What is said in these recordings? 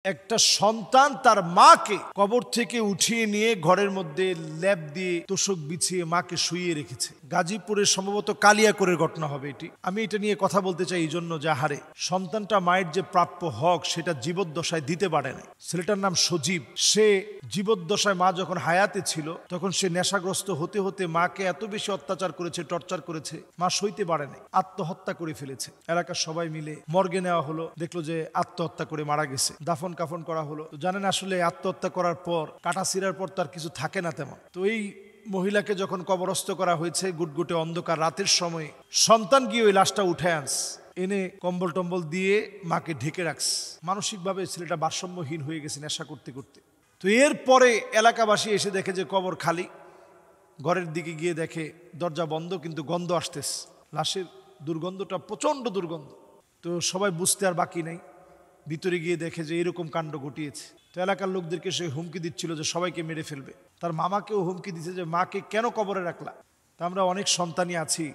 একটা সন্তান তার মাকে কবর থেকে উঠিয়ে নিয়ে ঘরের মধ্যে ল্যাপ দিয়ে তোষক বিছিয়ে মাকে শুইয়ে রেখেছে। গাজীপুরের সম্ভবত কালিয়াকৈরের ঘটনা হবে এটি। আমি এটা নিয়ে কথা বলতে চাই এই জন্য, যে হারে সন্তানটা মায়ের যে প্রাপ্য হক সেটা জীবদ্দশায় দিতে পারে না। ছেলেটার নাম সজীব। সে জীবদ্দশায় মা যখন হায়াতে ছিল তখন সে নেশাগ্রস্ত হতে হতে মাকে এত বেশি অত্যাচার করেছে, টর্চার করেছে, মা সইতে পারে নাই, আত্মহত্যা করে ফেলেছে। এলাকার সবাই মিলে মর্গে নেওয়া হলো, দেখলো যে আত্মহত্যা করে মারা গেছে। দাফন কাফন করা হলো। তো জানেন আসলে আত্মহত্যা করার পর, কাটা ছিঁড়ার পর তার কিছু থাকে না তেমন। তো এই মহিলাকে যখন কবরস্থ করা হয়েছে গুটগুটে অন্ধকার রাতের সময়, সন্তান গিয়ে ওই লাশটা উঠে আনছে, এনে কম্বল টম্বল দিয়ে মাকে ঢেকে রাখছে। মানসিকভাবে ছেলেটা ভারসাম্যহীন হয়ে গেছে নেশা করতে করতে। তো এরপরে এলাকাবাসী এসে দেখে যে কবর খালি। ঘরের দিকে গিয়ে দেখে দরজা বন্ধ, কিন্তু গন্ধ আসতেছে। লাশের দুর্গন্ধটা প্রচন্ড দুর্গন্ধ। তো সবাই বুঝতে আর বাকি নেই, ভিতরে গিয়ে দেখে যে এরকম কাণ্ড ঘটিয়েছে। তো এলাকার লোকদেরকে সে হুমকি দিচ্ছিল যে সবাইকে মেরে ফেলবে। তার মামাকেও হুমকি দিচ্ছে যে মাকে কেন কবরে রাখলা। তা আমরা অনেক সন্তানই আছি,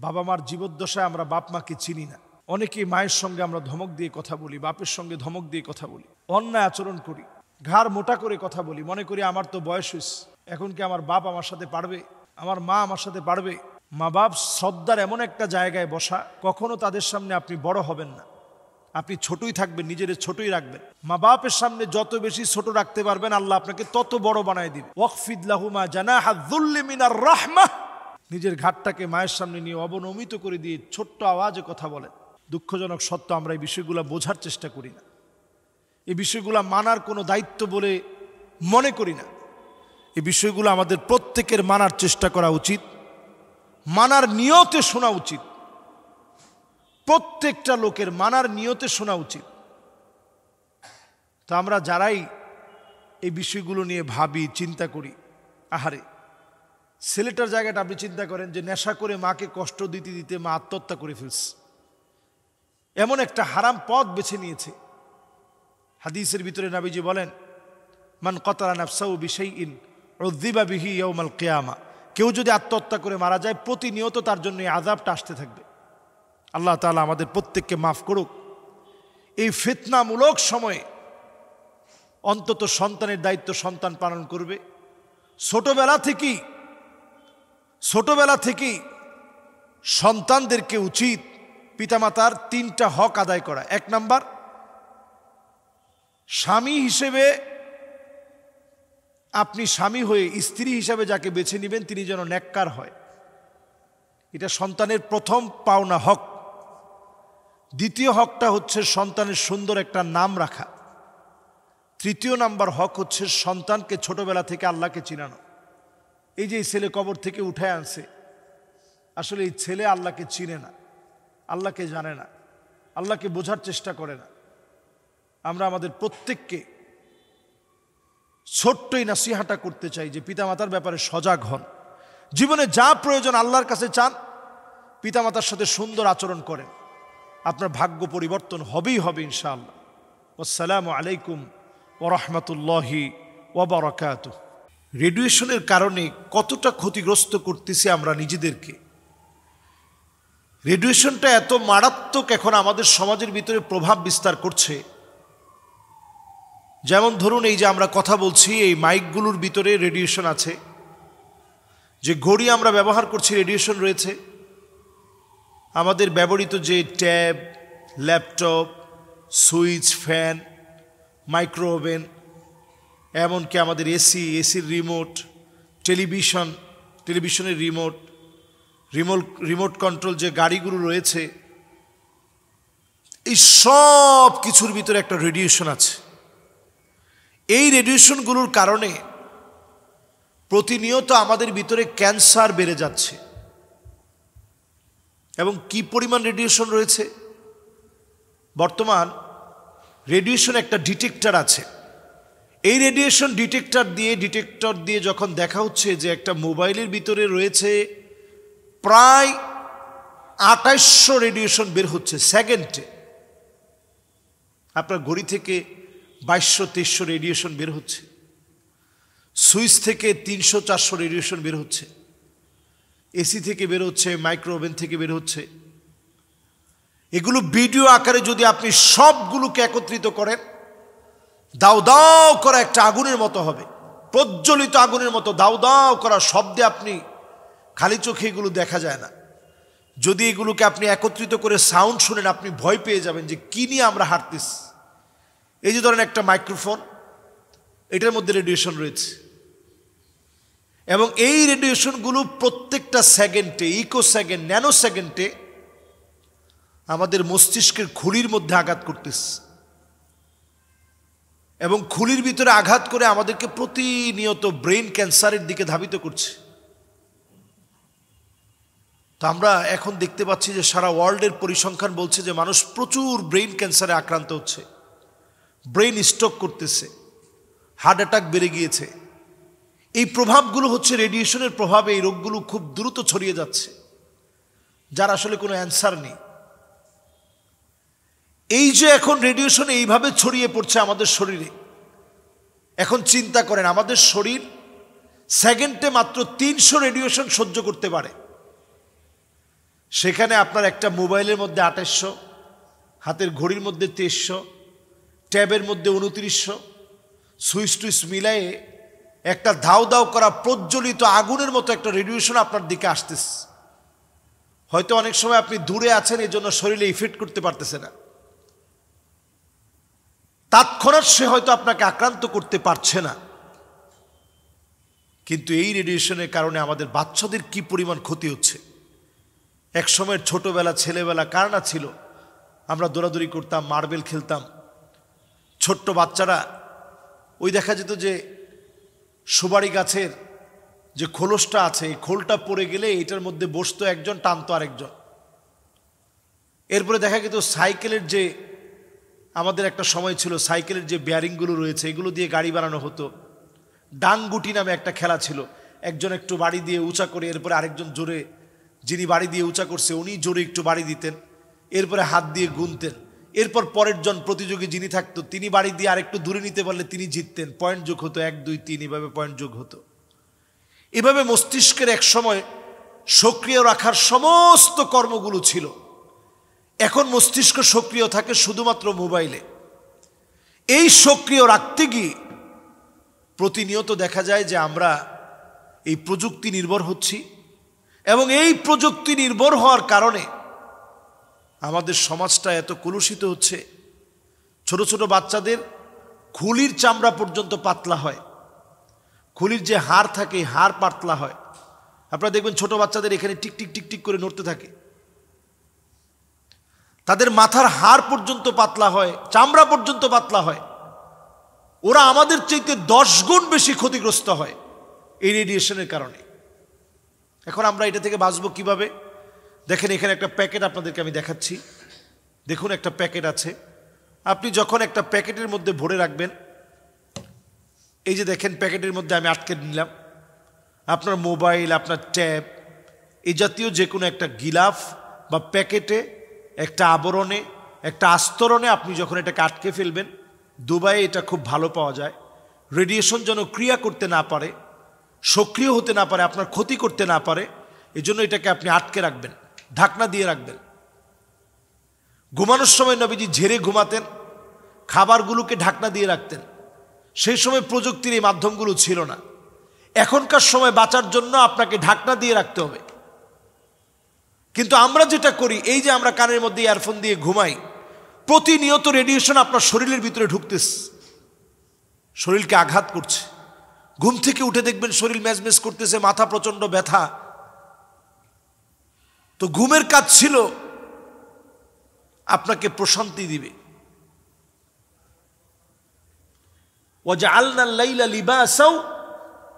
বাবা মার জীবদ্দশায় আমরা বাপ মাকে চিনি না। অনেকেই মায়ের সঙ্গে আমরা ধমক দিয়ে কথা বলি, বাপের সঙ্গে ধমক দিয়ে কথা বলি, অন্যায় আচরণ করি, ঘাড় মোটা করে কথা বলি, মনে করি আমার তো বয়স হয়েছে, এখন কি আমার বাপ আমার সাথে পারবে, আমার মা আমার সাথে পারবে। মা বাপ শ্রদ্ধার এমন একটা জায়গায় বসা, কখনো তাদের সামনে আপনি বড় হবেন না, আপনি ছোটই থাকবেন, নিজের ছোটই রাখবেন। মা বাপের সামনে যত বেশি ছোট রাখতে পারবেন আল্লাহ আপনাকে তত বড় বানায় দিবে। ওয়াকফিদ লাহুমা জানাহা যুল্লি মিনার রাহমাহ। নিজের ঘাটটাকে মায়ের সামনে নিয়ে অবনমিত করে দিয়ে ছোট্ট আওয়াজে কথা বলেন। দুঃখজনক সত্য, আমরা এই বিষয়গুলো বোঝার চেষ্টা করি না, এই বিষয়গুলো মানার কোনো দায়িত্ব বলে মনে করি না। এই বিষয়গুলো আমাদের প্রত্যেকের মানার চেষ্টা করা উচিত, মানার নিয়তে শোনা উচিত, প্রত্যেকটা লোকের মানার নিয়তে শোনা উচিত। তো আমরা যারাই এই বিষয়গুলো নিয়ে ভাবি, চিন্তা করি, আহারে ছেলেটার জায়গাটা আপনি চিন্তা করেন যে নেশা করে মাকে কষ্ট দিতে দিতে মা আত্মহত্যা করে ফেলছে, এমন একটা হারাম পথ বেছে নিয়েছে। হাদিসের ভিতরে নবীজি বলেন, মান কতালা নাফসাহু বিশাইইন উযযিবা বিহি ইয়াউমাল কিয়ামা। কেউ যদি আত্মহত্যা করে মারা যায় প্রতিনিয়ত তার জন্য এই আযাবটা আসতে থাকবে। আল্লাহ তাআলা আমাদের প্রত্যেককে মাফ করুক। এই ফিতনামূলক সময়ে অন্তত সন্তানের দায়িত্ব সন্তান পালন করবে। ছোটবেলা থেকেই সন্তানদেরকে উচিত পিতামাতার 3টা হক আদায় করা। 1 নাম্বার, স্বামী হিসেবে আপনি স্বামী হয়ে স্ত্রী হিসাবে যাকে বেছে নেবেন তিনি যেন নেককার হয়, এটা সন্তানের প্রথম পাওনা হক। দ্বিতীয় হকটা হচ্ছে সন্তানের সুন্দর একটা নাম রাখা। 3য় নাম্বার হক হচ্ছে সন্তানকে ছোটবেলা থেকে আল্লাহকে চিনানো। এই যে ছেলে কবর থেকে উঠে আনছে, আসলে এই ছেলে আল্লাহকে চিনে না, আল্লাহকে জানে না, আল্লাহকে বোঝার চেষ্টা করে না। আমরা আমাদের প্রত্যেককে ছোট্টই নাসিহাটা করতে চাই যে পিতামাতার ব্যাপারে সজাগ হন। জীবনে যা প্রয়োজন আল্লাহর কাছে চান, পিতামাতার সাথে সুন্দর আচরণ করেন, আপনার ভাগ্য পরিবর্তন হবেই হবে ইনশাআল্লাহ। আসসালামু আলাইকুম ওয়া রাহমাতুল্লাহি ওয়া বারাকাতুহু। রেডিয়েশনের কারণে কতটা ক্ষতিগ্রস্ত করতেছি আমরা নিজেদেরকে। রেডিয়েশনটা এত মারাত্মক এখন আমাদের সমাজের ভিতরে প্রভাব বিস্তার করছে। যেমন ধরুন, এই যে আমরা কথা বলছি, এই মাইকগুলোর ভিতরে রেডিয়েশন আছে, যে ঘড়ি আমরা ব্যবহার করছি রেডিয়েশন রয়েছে, আমাদের ব্যবহৃত যে tab, laptop, switch, fan, micro oven, এমনকি আমাদের এসির রিমোট, টেলিভিশনের রিমোট কন্ট্রোল যে গাড়িগুলো রয়েছে, এই সব কিছুর ভিতরে একটা রেডিয়েশন আছে। এই রেডিয়েশনগুলোর কারণে প্রতিনিয়ত আমাদের ভিতরে ক্যান্সার বেড়ে যাচ্ছে। এবং কি পরিমাণ রেডিয়েশন রয়েছে, বর্তমান রেডিয়েশন একটা ডিটেক্টর আছে। এই রেডিয়েশন ডিটেক্টর দিয়ে যখন দেখা হচ্ছে যে একটা মোবাইলের ভিতরে রয়েছে প্রায় 2800 রেডিয়েশন বের হচ্ছে সেকেন্ডে। আপনার ঘড়ি থেকে 2200-2300 রেডিয়েশন বের হচ্ছে, সুইচ থেকে 300-400 রেডিয়েশন বের হচ্ছে, এসি থেকে বের হচ্ছে, মাইক্রো ওভেন থেকে বের হচ্ছে। এগুলো ভিডিও আকারে যদি আপনি সবগুলোকে একত্রিত করেন দাউ দাউ করা একটা আগুনের মতো হবে, প্রজ্বলিত আগুনের মতো দাউ দাউ করা শব্দে আপনি খালি চোখে এগুলো দেখা যায় না। যদি এগুলোকে আপনি একত্রিত করে সাউন্ড শুনেন আপনি ভয় পেয়ে যাবেন যে কি নিয়ে আমরা হাঁটতেছি। এই যে ধরেন একটা মাইক্রোফোন, এটার মধ্যে রেডিয়েশন রয়েছে এবং এই রেডিয়েশনগুলো প্রত্যেকটা সেকেন্ডে, ইকো সেকেন্ড, ন্যানো সেকেন্ডে আমাদের মস্তিষ্কের খুলির মধ্যে আঘাত করতেছে এবং খুলির ভিতরে আঘাত করে আমাদেরকে প্রতিনিয়ত ব্রেন ক্যান্সারের দিকে ধাবিত করছে। তো আমরা এখন দেখতে পাচ্ছি যে সারা ওয়ার্ল্ডের পরিসংখ্যান বলছে যে মানুষ প্রচুর ব্রেন ক্যান্সারে আক্রান্ত হচ্ছে, ব্রেন স্ট্রোক করতেছে, হার্ট অ্যাটাক বেড়ে গিয়েছে। এই প্রভাবগুলো হচ্ছে রেডিয়েশনের প্রভাবে এই রোগগুলো খুব দ্রুত ছড়িয়ে যাচ্ছে, যার আসলে কোনো অ্যান্সার নেই। এই যে এখন রেডিয়েশন এইভাবে ছড়িয়ে পড়ছে আমাদের শরীরে, এখন চিন্তা করেন আমাদের শরীর সেকেন্ডে মাত্র 300 রেডিয়েশন সহ্য করতে পারে। সেখানে আপনার একটা মোবাইলের মধ্যে 2800, হাতের ঘড়ির মধ্যে 2300, ট্যাবের মধ্যে 2900, সুইচ টুইচ মিলায়ে একটা ধাউ ধাউ করা প্রজ্বলিত আগুনের মতো একটা রেডিয়েশন আপনার দিকে আসতেছে। হয়তো অনেক সময় আপনি দূরে আছেন, এই জন্য শরীরে ইফেক্ট করতে পারতেছে না, তৎক্ষণাৎ সে হয়তো আপনাকে আক্রান্ত করতে পারছে না, কিন্তু এই রেডিয়েশনের কারণে আমাদের বাচ্চাদের কি পরিমাণ ক্ষতি হচ্ছে। এক সময়ের ছোটবেলা, ছেলেবেলা কার না ছিল, আমরা দৌড়াদৌড়ি করতাম, মার্বেল খেলতাম, ছোট্ট বাচ্চারা ওই দেখা যেত যে সুপারি গাছের যে খোলসটা আছে, এই খোলটা পড়ে গেলে এটার মধ্যে বসতো একজন, টানতো আরেকজন। এরপরে দেখা যেত সাইকেলের যে, আমাদের একটা সময় ছিল সাইকেলের যে বেয়ারিংগুলো রয়েছে এগুলো দিয়ে গাড়ি বানানো হতো। ডাংগুটি নামে একটা খেলা ছিল, একজন একটু বাড়ি দিয়ে উঁচা করে, এরপরে আরেকজন জোরে, যিনি বাড়ি দিয়ে উঁচা করছে উনি জোরে একটু বাড়ি দিতেন, এরপরে হাত দিয়ে গুনতেন, এরপর পরের জন প্রতিযোগী যিনি থাকতো তিনি বাড়ি দিয়ে আরেকটু দূরে নিতে পারলে তিনি জিততেন, পয়েন্ট যোগ হতো, 1 2 3 এভাবে পয়েন্ট যোগ হতো। এভাবে মস্তিষ্কের এক সময় সক্রিয় রাখার সমস্ত কর্মগুলো ছিল। এখন মস্তিষ্ক সক্রিয় থাকে শুধুমাত্র মোবাইলে। এই সক্রিয় রাখতে গিয়ে প্রতিনিয়ত দেখা যায় যে আমরা এই প্রযুক্তি নির্ভর হচ্ছি এবং এই প্রযুক্তি নির্ভর হওয়ার কারণে আমাদের সমাজটা এত কলুষিত হচ্ছে। ছোট ছোট বাচ্চাদের খুলির চামড়া পর্যন্ত পাতলা হয়, খুলির যে হাড় থাকে হাড় পাতলা হয়। আপনারা দেখবেন ছোট বাচ্চাদের এখানে টিক টিক টিক টিক করে নড়তে থাকে, তাদের মাথার হাড় পর্যন্ত পাতলা হয়, চামড়া পর্যন্ত পাতলা হয়। ওরা আমাদের চাইতে 10 গুণ বেশি ক্ষতিগ্রস্ত হয় এই রেডিয়েশনের কারণে। এখন আমরা এটা থেকে বাঁচবো কিভাবে? দেখেন এখানে একটা প্যাকেট আপনাদেরকে আমি দেখাচ্ছি, দেখুন একটা প্যাকেট আছে। আপনি যখন একটা প্যাকেটের মধ্যে ভরে রাখবেন, এই যে দেখেন প্যাকেটের মধ্যে আমি আটকে নিলাম আপনার মোবাইল, আপনার ট্যাব, এই জাতীয় যে কোনো একটা গিলাফ বা প্যাকেটে, একটা আবরণে, একটা আস্তরণে আপনি যখন এটাকে আটকে ফেলবেন, দুবাইয়ে এটা খুব ভালো পাওয়া যায়, রেডিয়েশন যেন ক্রিয়া করতে না পারে, সক্রিয় হতে না পারে, আপনার ক্ষতি করতে না পারে, এজন্য এটাকে আপনি আটকে রাখবেন, ঢাকনা দিয়ে রাখবেন। ঘুমানোর সময় নবীজি ঝেড়ে ঘুমাতেন, খাবারগুলোকে ঢাকনা দিয়ে রাখতেন। সেই সময় প্রযুক্তির এই মাধ্যমগুলো ছিল না। এখনকার সময় বাঁচার জন্য আপনাকে ঢাকনা দিয়ে রাখতে হবে। কিন্তু আমরা যেটা করি, এই যে আমরা কানের মধ্যে ইয়ারফোন দিয়ে ঘুমাই, প্রতিনিয়ত রেডিয়েশন আপনার শরীরের ভিতরে ঢুকতেছে, শরীরকে আঘাত করছে। ঘুম থেকে উঠে দেখবেন শরীর ম্যাজম্যাজ করতেছে, মাথা প্রচন্ড ব্যথা। তো ঘুমের কাজ ছিল আপনাকে প্রশান্তি দিবে। ওয়াজআলনা আল-লাইলা লিবাসাও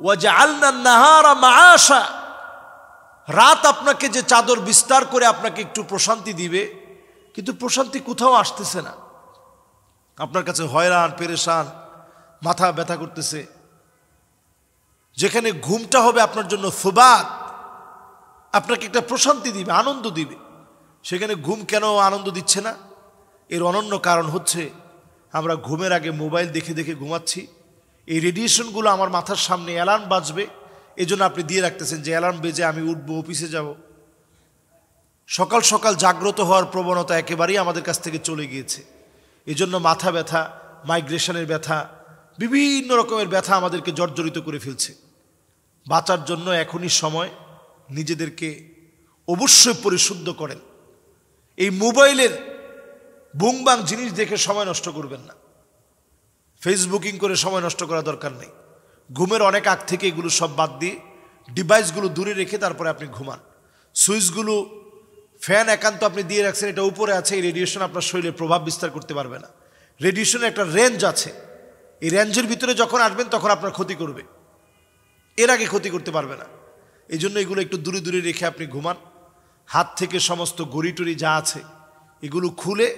ওয়াজআলনা আন-নাহারা মাআশা। রাত আপনাকে যে চাদর বিস্তার করে আপনাকে একটু প্রশান্তি দিবে, কিন্তু প্রশান্তি কোথাও আসতেছে না। আপনার কাছে হয়রান পেরেশান, মাথা ব্যথা করতেছে। যেখানে ঘুমটা হবে আপনার জন্য সুবাত, আপনাকে একটা প্রশান্তি দিবে, আনন্দ দিবে, সেখানে ঘুম কেন আনন্দ দিচ্ছে না? এর অনন্য কারণ হচ্ছে আমরা ঘুমের আগে মোবাইল দেখে দেখে ঘুমাচ্ছি। এই রেডিয়েশনগুলো আমার মাথার সামনে অ্যালার্ম বাজবে, এজন্য আপনি দিয়ে রাখতেছেন যে অ্যালার্ম বেজে আমি উঠবো, অফিসে যাব। সকাল সকাল জাগ্রত হওয়ার প্রবণতা একেবারেই আমাদের কাছ থেকে চলে গিয়েছে। এজন্য মাথা ব্যথা, মাইগ্রেশনের ব্যথা, বিভিন্ন রকমের ব্যথা আমাদেরকে জর্জরিত করে ফেলছে। বাঁচার জন্য এখনই সময়, নিজেদেরকে অবশ্যই পরিশুদ্ধ করেন। এই মোবাইলের বুংবাং জিনিস দেখে সময় নষ্ট করবেন না, ফেসবুকিং করে সময় নষ্ট করা দরকার নেই। ঘুমের অনেক আগ থেকে এগুলো সব বাদ দিয়ে ডিভাইসগুলো দূরে রেখে তারপরে আপনি ঘুমান। সুইচগুলো, ফ্যান একান্ত আপনি দিয়ে রাখছেন, এটা উপরে আছে, এই রেডিয়েশন আপনার শরীরে প্রভাব বিস্তার করতে পারবে না। রেডিয়েশনের একটা রেঞ্জ আছে, এই রেঞ্জের ভিতরে যখন আসবেন তখন আপনার ক্ষতি করবে, এর আগে ক্ষতি করতে পারবে না। এই জন্য এগুলো একটু দূরে দূরে রেখে আপনি ঘুমান। হাত থেকে সমস্ত গড়িটড়ি যা আছে এগুলো খুলে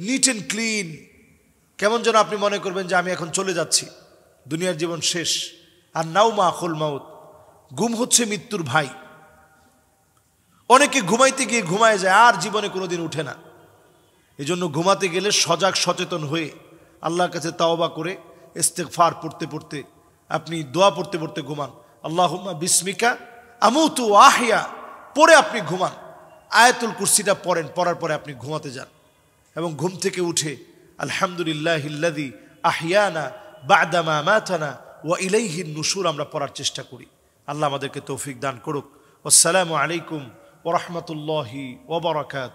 নিট অ্যান্ড ক্লিন, কেমন যেন আপনি মনে করবেন যে আমি এখন চলে যাচ্ছি, দুনিয়ার জীবন শেষ। আর নাউমা আখুল মাউত, ঘুম হচ্ছে মৃত্যুর ভাই। অনেকে ঘুমাইতে গিয়ে ঘুমায় যায়, আর জীবনে কোনোদিন উঠে না। এই জন্য ঘুমাতে গেলে সজাগ সচেতন হয়ে আল্লাহর কাছে তাওবা করে ইস্তেগফার পড়তে পড়তে, আপনি দোয়া পড়তে পড়তে ঘুমান। আল্লাহুম্মা বিসমিকা আমুতু ওয়া আহইয়া পড়ে আপনি ঘুমান। আয়াতুল কুরসিটা পড়েন, পড়ার পরে আপনি ঘুমাতে যান। এবং ঘুম থেকে উঠে আলহামদুলিল্লাহিল্লাযী আহইয়ানা বা'দামা মাতানা ওয়া ইলাইহিন নুশুর আমরা পড়ার চেষ্টা করি। আল্লাহ আমাদেরকে তৌফিক দান করুক। আসসালামু আলাইকুম ওয়া রাহমাতুল্লাহি ওয়া বারাকাতুহু।